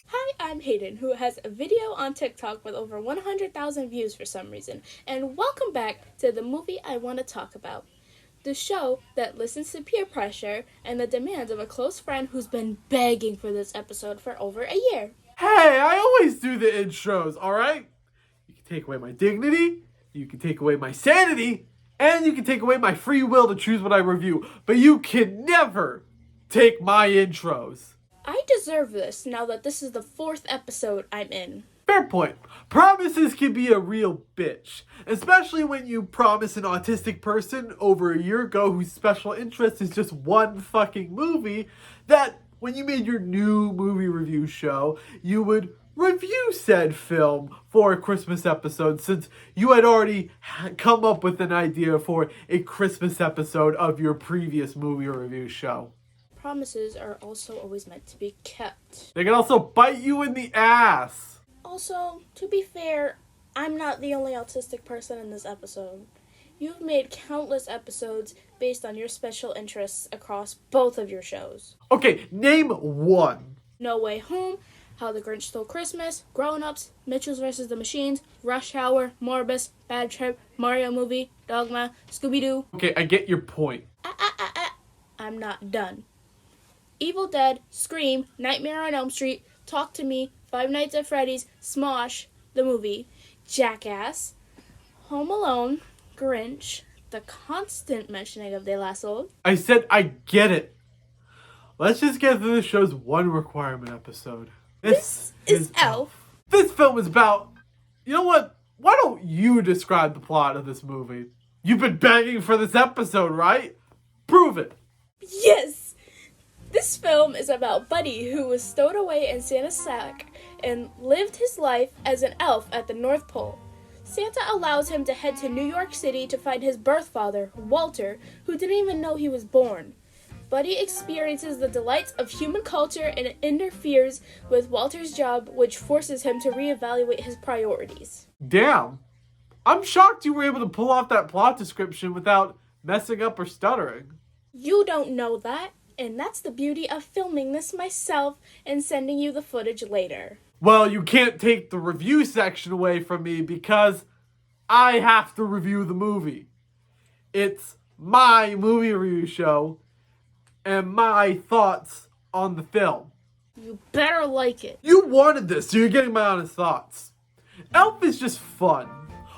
Hi, I'm Hayden, who has a video on TikTok with over 100,000 views for some reason, and welcome back to the movie I want to talk about. The show that listens to peer pressure and the demands of a close friend who's been begging for this episode for over a year. Hey, I always do the intros, alright? You can take away my dignity, you can take away my sanity, and you can take away my free will to choose what I review, but you can never take my intros. I deserve this now that this is the 4th episode I'm in. Fair point. Promises can be a real bitch, especially when you promise an autistic person over a year ago whose special interest is just one fucking movie that when you made your new movie review show, you would review said film for a Christmas episode since you had already come up with an idea for a Christmas episode of your previous movie review show. Promises are also always meant to be kept. They can also bite you in the ass. Also, to be fair, I'm not the only autistic person in this episode. You've made countless episodes based on your special interests across both of your shows. Okay, name one. No Way Home, How the Grinch Stole Christmas, Grown Ups, Mitchells vs. the Machines, Rush Hour, Morbus, Bad Trip, Mario Movie, Dogma, Scooby-Doo. Okay, I get your point. I'm not done. Evil Dead, Scream, Nightmare on Elm Street, Talk to Me, Five Nights at Freddy's, Smosh, the movie, Jackass, Home Alone, Grinch, the constant mentioning of De La Soul. I said I get it. Let's just get through the show's one requirement episode. This is Elf. This film is about... You know what? Why don't you describe the plot of this movie? You've been begging for this episode, right? Prove it. Yes! This film is about Buddy, who was stowed away in Santa's sack and lived his life as an elf at the North Pole. Santa allows him to head to New York City to find his birth father, Walter, who didn't even know he was born. Buddy experiences the delights of human culture and interferes with Walter's job, which forces him to reevaluate his priorities. Damn. I'm shocked you were able to pull off that plot description without messing up or stuttering. You don't know that, and that's the beauty of filming this myself and sending you the footage later. Well, you can't take the review section away from me because I have to review the movie. It's my movie review show and my thoughts on the film. You better like it. You wanted this, so you're getting my honest thoughts. Elf is just fun.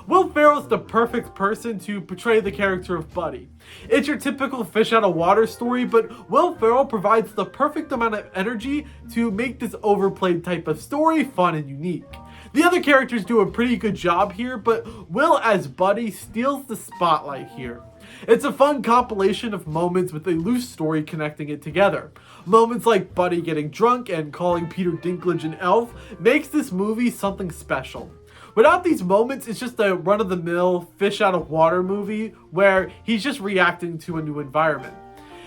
Will Ferrell's the perfect person to portray the character of Buddy. It's your typical fish out of water story, but Will Ferrell provides the perfect amount of energy to make this overplayed type of story fun and unique. The other characters do a pretty good job here, but Will as Buddy steals the spotlight here. It's a fun compilation of moments with a loose story connecting it together. Moments like Buddy getting drunk and calling Peter Dinklage an elf makes this movie something special. Without these moments, it's just a run-of-the-mill, fish-out-of-water movie where he's just reacting to a new environment.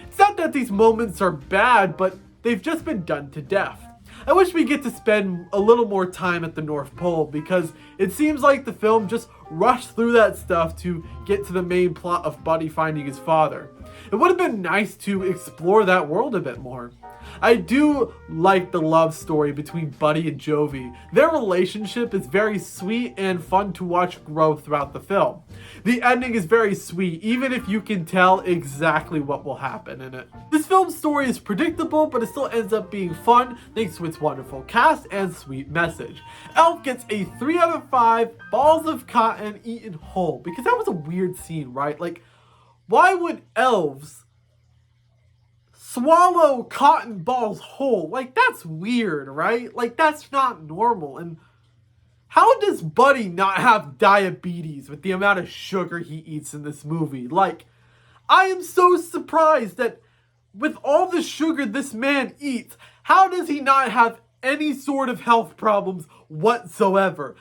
It's not that these moments are bad, but they've just been done to death. I wish we get to spend a little more time at the North Pole because it seems like the film just rushed through that stuff to get to the main plot of Buddy finding his father. It would have been nice to explore that world a bit more. I do like the love story between Buddy and Jovi. Their relationship is very sweet and fun to watch grow throughout the film. The ending is very sweet, even if you can tell exactly what will happen in it. This film's story is predictable, but it still ends up being fun thanks to its wonderful cast and sweet message. Elf gets a 3 out of 5 balls of cotton eaten whole, because that was a weird scene, right? Like, why would elves swallow cotton balls whole? Like, that's weird, right? Like, that's not normal. And how does Buddy not have diabetes with the amount of sugar he eats in this movie? Like, I am so surprised that with all the sugar this man eats, how does he not have any sort of health problems whatsoever?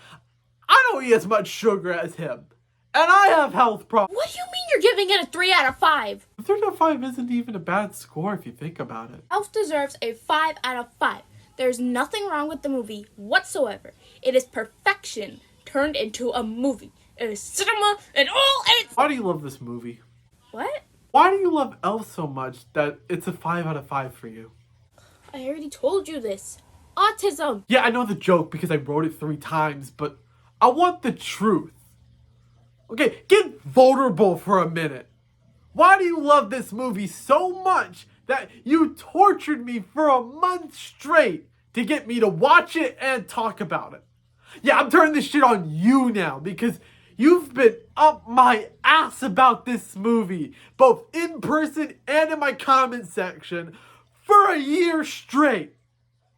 I don't eat as much sugar as him. And I have health problems. What do you mean you're giving it a 3 out of 5? A 3 out of 5 isn't even a bad score if you think about it. Elf deserves a 5 out of 5. There's nothing wrong with the movie whatsoever. It is perfection turned into a movie. It is cinema in all its... Why do you love this movie? What? Why do you love Elf so much that it's a 5 out of 5 for you? I already told you this. Autism! Yeah, I know the joke because I wrote it 3 times, but I want the truth. Okay, get vulnerable for a minute. Why do you love this movie so much that you tortured me for a month straight to get me to watch it and talk about it? Yeah, I'm turning this shit on you now because you've been up my ass about this movie, both in person and in my comment section, for a year straight.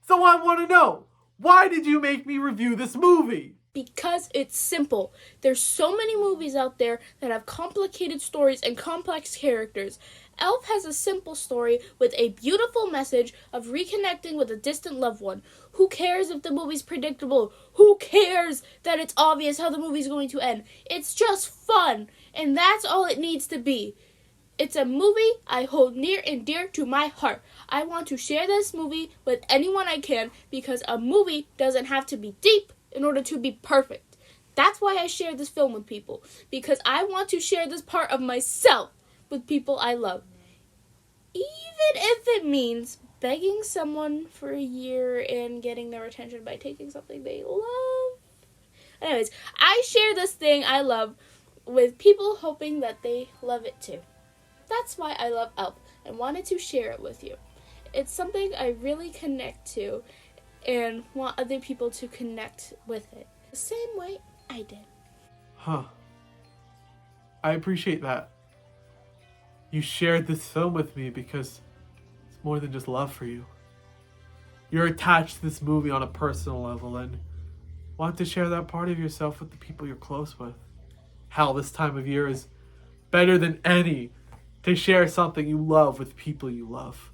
So I want to know, why did you make me review this movie? Because it's simple. There's so many movies out there that have complicated stories and complex characters. Elf has a simple story with a beautiful message of reconnecting with a distant loved one. Who cares if the movie's predictable? Who cares that it's obvious how the movie's going to end? It's just fun, and that's all it needs to be. It's a movie I hold near and dear to my heart. I want to share this movie with anyone I can because a movie doesn't have to be deep in order to be perfect. That's why I share this film with people, because I want to share this part of myself with people I love. Even if it means begging someone for a year and getting their attention by taking something they love. Anyways, I share this thing I love with people hoping that they love it too. That's why I love Elf and wanted to share it with you. It's something I really connect to and want other people to connect with it the same way I did. Huh. I appreciate that. You shared this film with me because it's more than just love for you. You're attached to this movie on a personal level and want to share that part of yourself with the people you're close with. Hell, this time of year is better than any to share something you love with people you love.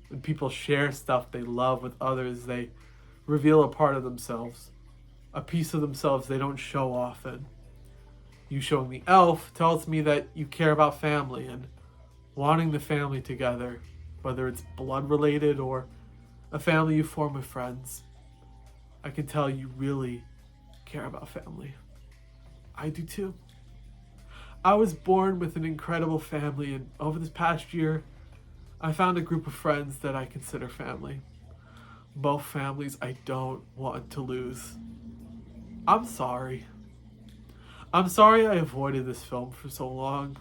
When people share stuff they love with others, they reveal a part of themselves, a piece of themselves they don't show often. You showing me Elf tells me that you care about family and wanting the family together, whether it's blood related or a family you form with friends. I can tell you really care about family. I do too. I was born with an incredible family, and over this past year, I found a group of friends that I consider family. Both families I don't want to lose. I'm sorry. I'm sorry I avoided this film for so long.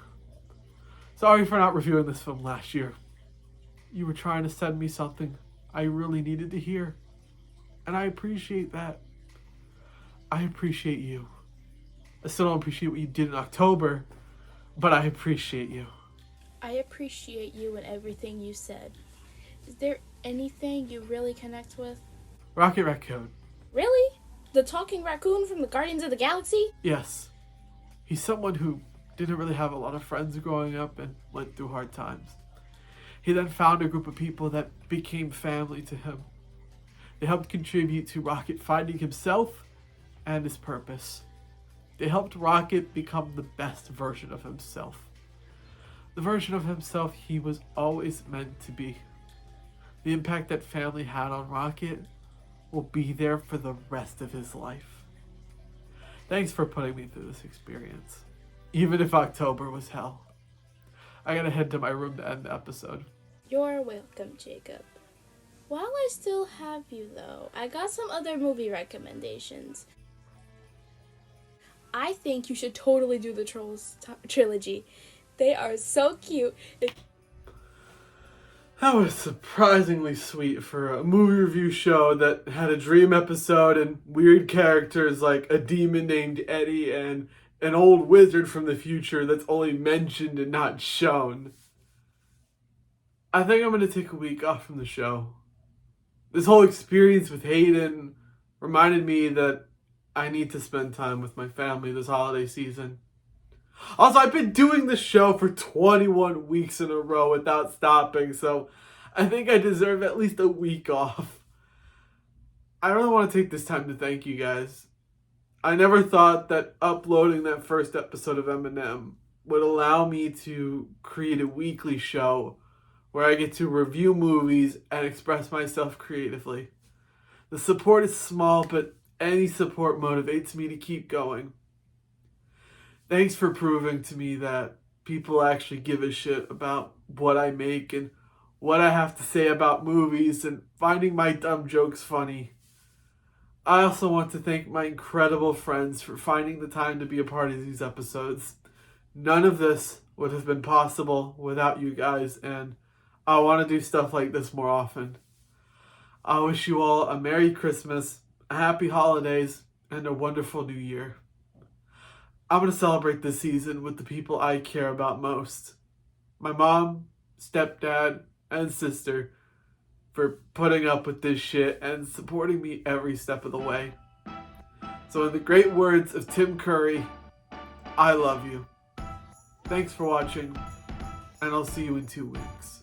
Sorry for not reviewing this film last year. You were trying to send me something I really needed to hear, and I appreciate that. I appreciate you. I still don't appreciate what you did in October, but I appreciate you. I appreciate you and everything you said. Is there anything you really connect with? Rocket Raccoon. Really? The talking raccoon from the Guardians of the Galaxy? Yes. He's someone who didn't really have a lot of friends growing up and went through hard times. He then found a group of people that became family to him. They helped contribute to Rocket finding himself and his purpose. They helped Rocket become the best version of himself. The version of himself he was always meant to be. The impact that family had on Rocket will be there for the rest of his life. Thanks for putting me through this experience, even if October was hell. I gotta head to my room to end the episode. You're welcome, Jacob. While I still have you, though, I got some other movie recommendations. I think you should totally do the Trolls trilogy. They are so cute. That was surprisingly sweet for a movie review show that had a dream episode and weird characters like a demon named Eddie and an old wizard from the future that's only mentioned and not shown. I think I'm going to take a week off from the show. This whole experience with Hayden reminded me that I need to spend time with my family this holiday season. Also, I've been doing this show for 21 weeks in a row without stopping, so I think I deserve at least a week off. I really want to take this time to thank you guys. I never thought that uploading that first episode of Eminem would allow me to create a weekly show where I get to review movies and express myself creatively. The support is small, but any support motivates me to keep going. Thanks for proving to me that people actually give a shit about what I make and what I have to say about movies and finding my dumb jokes funny. I also want to thank my incredible friends for finding the time to be a part of these episodes. None of this would have been possible without you guys, and I want to do stuff like this more often. I wish you all a Merry Christmas, a Happy Holidays, and a wonderful New Year. I'm going to celebrate this season with the people I care about most. My mom, stepdad, and sister for putting up with this shit and supporting me every step of the way. So in the great words of Tim Curry, I love you. Thanks for watching, and I'll see you in 2 weeks.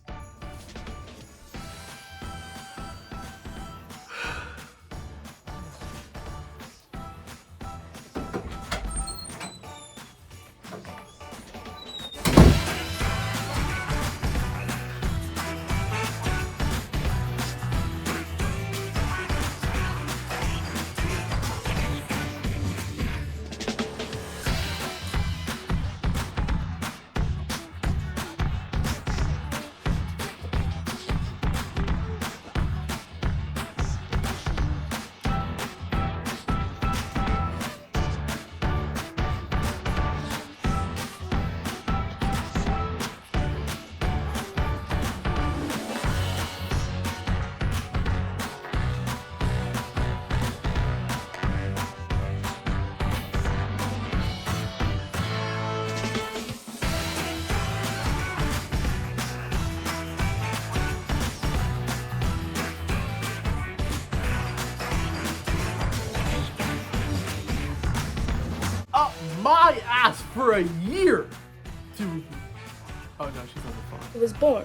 Up my ass for a year. Oh no, she's on the phone. It was born.